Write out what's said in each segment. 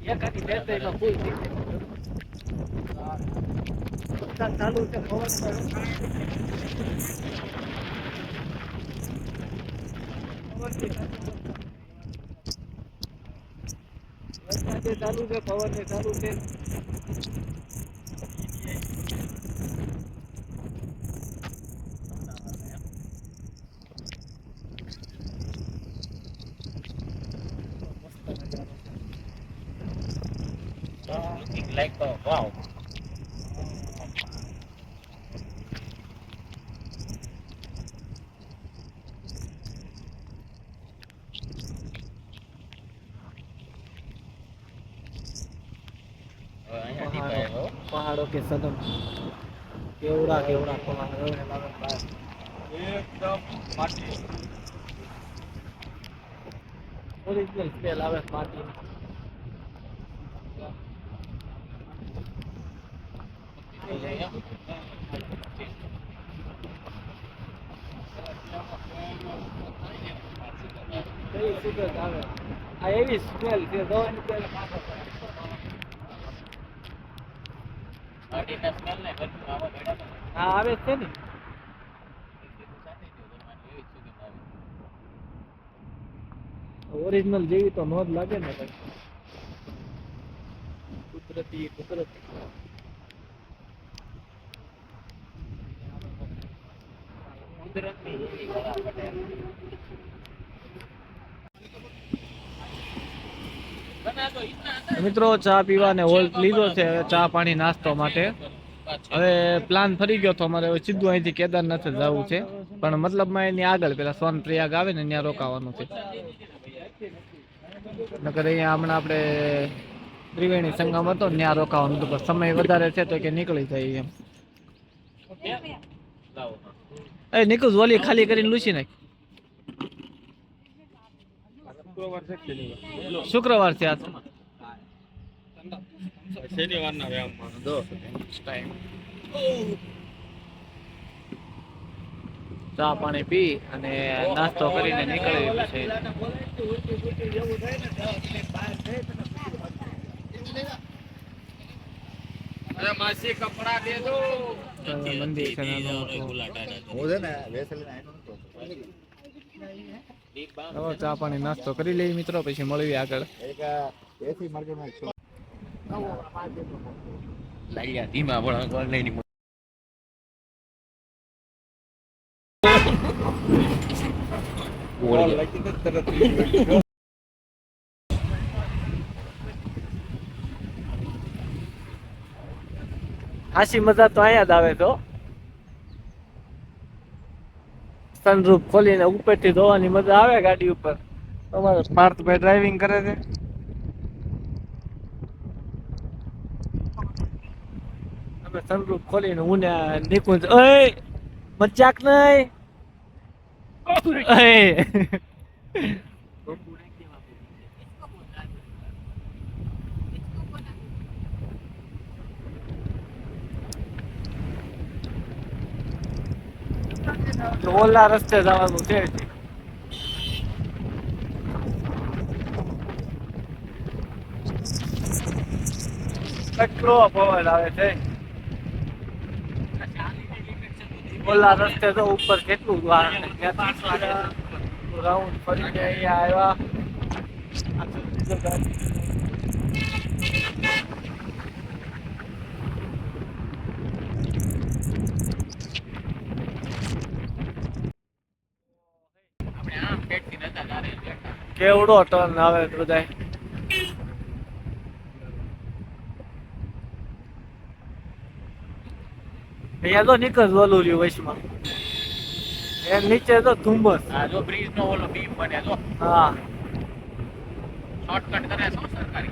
એકાદી બેટરીમાં ફૂલ થઈ જાય ચાલુ છે પવન ચાલુ છે પવન ચાલુ છે looking like a wow. पहाड़ों के सदम केवड़ा केवड़ा पहाड़ एकदम माटी ओरिजिनल स्मेल आवे माटी કઈ સુગંધ આવે આ એવી સ્મેલ છે દવાની સ્મેલ માટીના સ્મેલ ને બધું આવા બેડા હા આવે છે ને ઓરિજિનલ જેવી તો નોંધ લાગે ને ભાઈ કુદરતી કુદરતી મિત્રો ચા પીવાને હોલ્ટ લીધો છે હવે ચા પાણી નાસ્તો માટે હવે પ્લાન ફરી ગયો તો અમારે હવે સીધું અહીંથી કેદારનાથ જવું છે પણ મતલબમાં એની આગળ પેલા સોનપ્રયાગ આવે ને ત્યાં રોકાવાનું છે નકર અહીંયા હમણાં આપણે ત્રિવેણી સંગમ હતો ને ત્યાં રોકાવાનું હતું પણ સમય વધારે છે તો કે નીકળી જાય એમ નીકળ ઓલી ખાલી કરીને લૂસી નાખ શુક્રવાર છે આજ શનિવારના વ્યાયામમાં દો ટાઈમ ચા પાણી પી અને નાસ્તો કરીને નીકળી છે અરે માસી કપડા દે દો મંદિર છે ચા પાણી નાસ્તો કરી લઈએ મિત્રો પછી મળીએ આગળ ધીમા પણ હાસી મજા તો અહીંયા જ આવે તો સનરૂફ ખોલીને ઉપરથી જોવાની મજા આવે ગાડી ઉપર તમારે પાર્થભાઈ ડ્રાઇવિંગ કરે છે અમે સનરૂફ ખોલીને હું ને નિકુંજ ઓય મજાક નહીં ઓલા રસ્તે જવાનું છે કેટલો પવન આવે છે ઓલા રસ્તે તો ઉપર કેટલું રાઉન્ડ ફરીને અહીંયા આવ્યા કેવડો ટર્ન આવે બધા અહીંયા તો નીકળ ઓલું રહ્યું વચમાં એ નીચે તો ધુમ્મસ જો બ્રિજ નો ઓલો બીમ બને તો હા શોર્ટકટ કરે શું સરકાર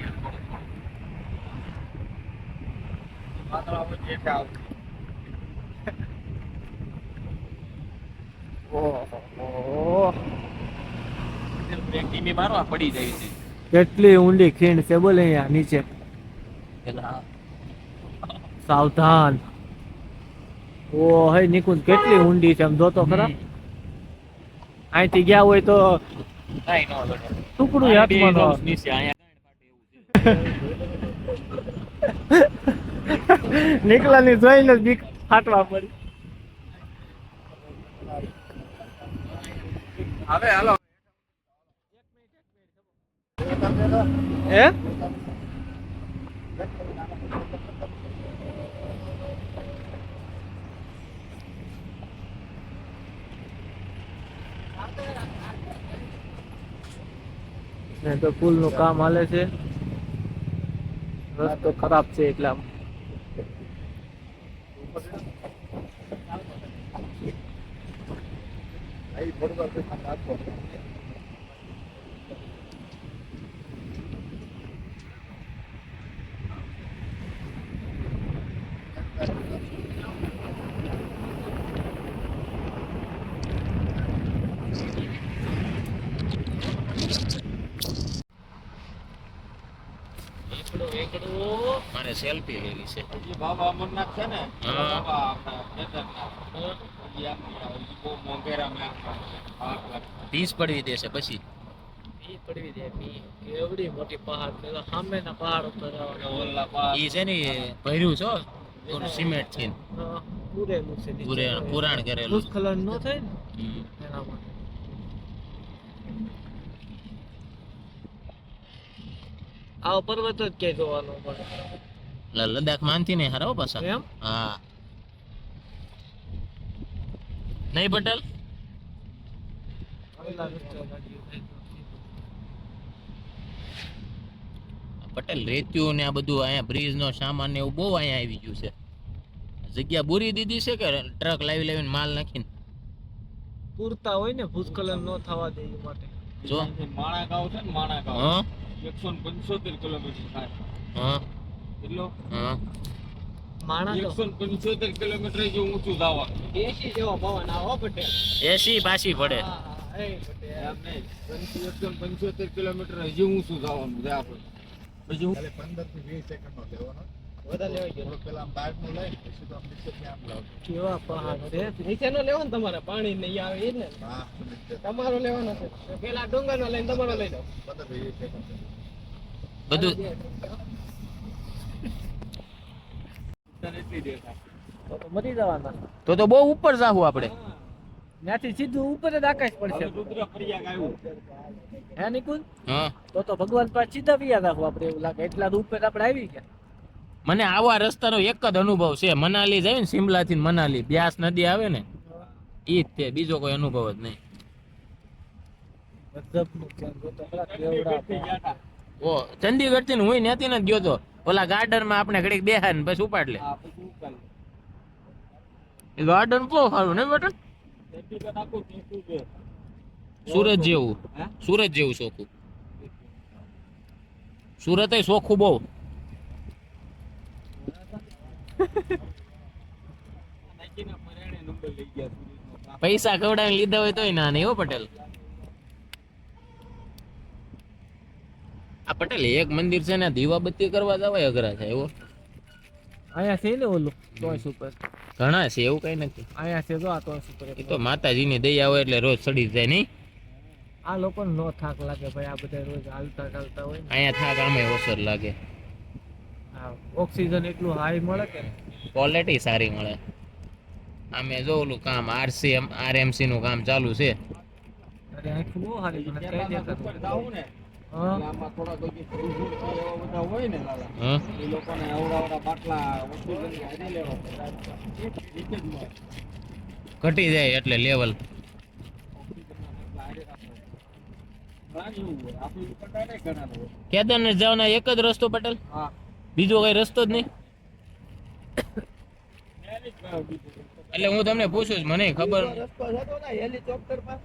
ધીમી મારવા પડી જાય છે કેટલી ઊંડી ખીણ છે બોલે અહીંયા નીચે સાવધાન ઓ હે નિકુંજ કેટલી ઊંડી છે આમ જોતો ખરા અહીંથી ગયા હોય તો કાંઈ ન લડે. ટુકડું હાથમાં ન આવે. નીચે અહીંયા નીકળાની જોઈને જ બીક ફાટવા પડી. હવે હાલો હે તો પુલ નું કામ હાલે છે, રસ્તો ખરાબ છે એટલે આમ મારે સેલ્ફી લેવી છે. બાબા અમરનાથ છે ને, હા. બાબા આપણા કેદારનાથ. ઈ આમ બહુ મોંઘેરામાં 8 લાખ. પીસ પડવી દેશે પછી ઈ પડવી દે કેવડી મોટી પહાડ છે, તો સામેના પહાડ ઉપર ઓલા પહાડ. ઈ છે ને એ ભર્યું છો સિમેન્ટ થી પૂરેલું છે પુરાણ કરેલું. ભૂસ્ખલન ન થાય ને હમ. એના માટે. આવો પર્વત જ ક્યાંય જોવાનો મળે લદ્દાખ માનથી ને હારો પાછા. એમ હા નહીં પટેલ પેલા રસ્તે લાગ્યું. પટેલ રેત્યું ને આ બધું અહીંયા બ્રિજ નો સામાન ને એવું બહુ અહીંયા આવી ગયું છે. જગ્યા બુરી દીધી છે કે ટ્રક લાવીને માલ નાખીને પૂરતા હોય ને ભૂસ્ખલન ન થવા દે એ માટે. જો અહીંથી માણાગાંવ છે ને, માણાગાંવ હા 175 કિલોમીટર થાય. હા એટલો હા માણા તો 175 કિલોમીટર જેવું ઊંચું જવાનું. એસી જેવો પવન આવો પટેલ. એસી પાછી પડે. એ પટેલ એમ નહીં, 175 કિલોમીટર હજી ઊંચું જવાનું છે આપણે. પછી ખાલી 15 થી 20 સેકન્ડનો લેવાનો. વધારે લેવાય ગયો. થોડું પેલા આમ બહારનું લઈને પછી તો આમ નીચેથી આમ લાવજો. કેવા પહાડ છે. નીચેનો લેવો ને તમારે પાણી નહીં આવે એ જ ને. હા, નીચે તમારો લેવાનો છે. પેલા ડુંગરનો લઈને તમારો લઈ જાઓ. 15 થી 20 સેકન્ડ. બધું એટલી દેખાય. તો મરી જવાના. તો બહુ ઉપર જાવું આપણે. ત્યાંથી સીધું ઉપર જ આકાશ પડશે. હવે રુદ્રપ્રયાગ આવ્યું. હે નિકુંજ? હા તો ભગવાન પાસે સીધા વિયા રાખવું આપણે એવું લાગે. એટલા તો ઉપર આપણે આવી ગયા. મને આવા રસ્તાનો એક જ અનુભવ છે. મનાલી જાય ને શિમલા થી મનાલી બ્યાસ નદી આવે ને ઈ જ તે, બીજો કોઈ અનુભવ જ નહીં. ગજબનું છે. જો તો ખરા કેવડા પહાડ. ઓ ચંદીગઢ થી હું ત્યાંથી નથી ગયો તો ઓલા ગાર્ડન માં આપણે ઘડીક બેહાય ને પછી ઉપાડ લે. આ પછી ઉકાળી. એ ગાર્ડન બહુ સારું ને બેટા. ચંદીગઢ આખું તીખું છે. સુરત જેવું, હે? સુરત જેવું ચોખ્ખું. સુરત એ ચોખ્ખું બહુ. નાખીના પરાણે નંબર લઈ ગયા સુરતનો. પૈસા ખવડાવીને લીધા હોય તોય ના નહીં હો પટેલ. આ પટેલ એક મંદિર છે ને દીવાબત્તી કરવા જવાય અઘરા થાય એવો. અહીંયા છે ને ઓલું તોય ઉપર. ઘણા છે એવું કઈ નથી. અહીંયા છે જો આ તોય ઉપર. એ તો માતાજીની દયા હોય એટલે રોજ ચડી જાય નહીં. આ લોકોને નો થાક લાગે ભાઈ. આ બધા રોજ હાલતા ચાલતા હોય ને. અહીંયા થાક આમે ઓછર લાગે. હા, ઓક્સિજન એટલું હાઈ મળે કે ક્વોલિટી સારી મળે. આમે જો ઓલું કામ આરએમસી નું કામ ચાલુ છે. અરે આખું બહુ સારી મને કઈ ઉપર દેખાતું. જાવું ને, હા એટલે આમાં થોડા કોઈ ફ્રીઝર એવા બધા હોય ને લાલા, હા એ લોકોને અવડા બાટલા ઓક્સિજન હારી લેવા પડે. એક જ મળે. ઘટી જાય એટલે લેવલ. કેદારનાથ જવાના એક જ રસ્તો પટેલ, હા. બીજો કઈ રસ્તો જ નહીં. એટલે હું તમને પૂછું છું, મને ખબર રસ્તો જતો ને હેલિકોપ્ટર માં.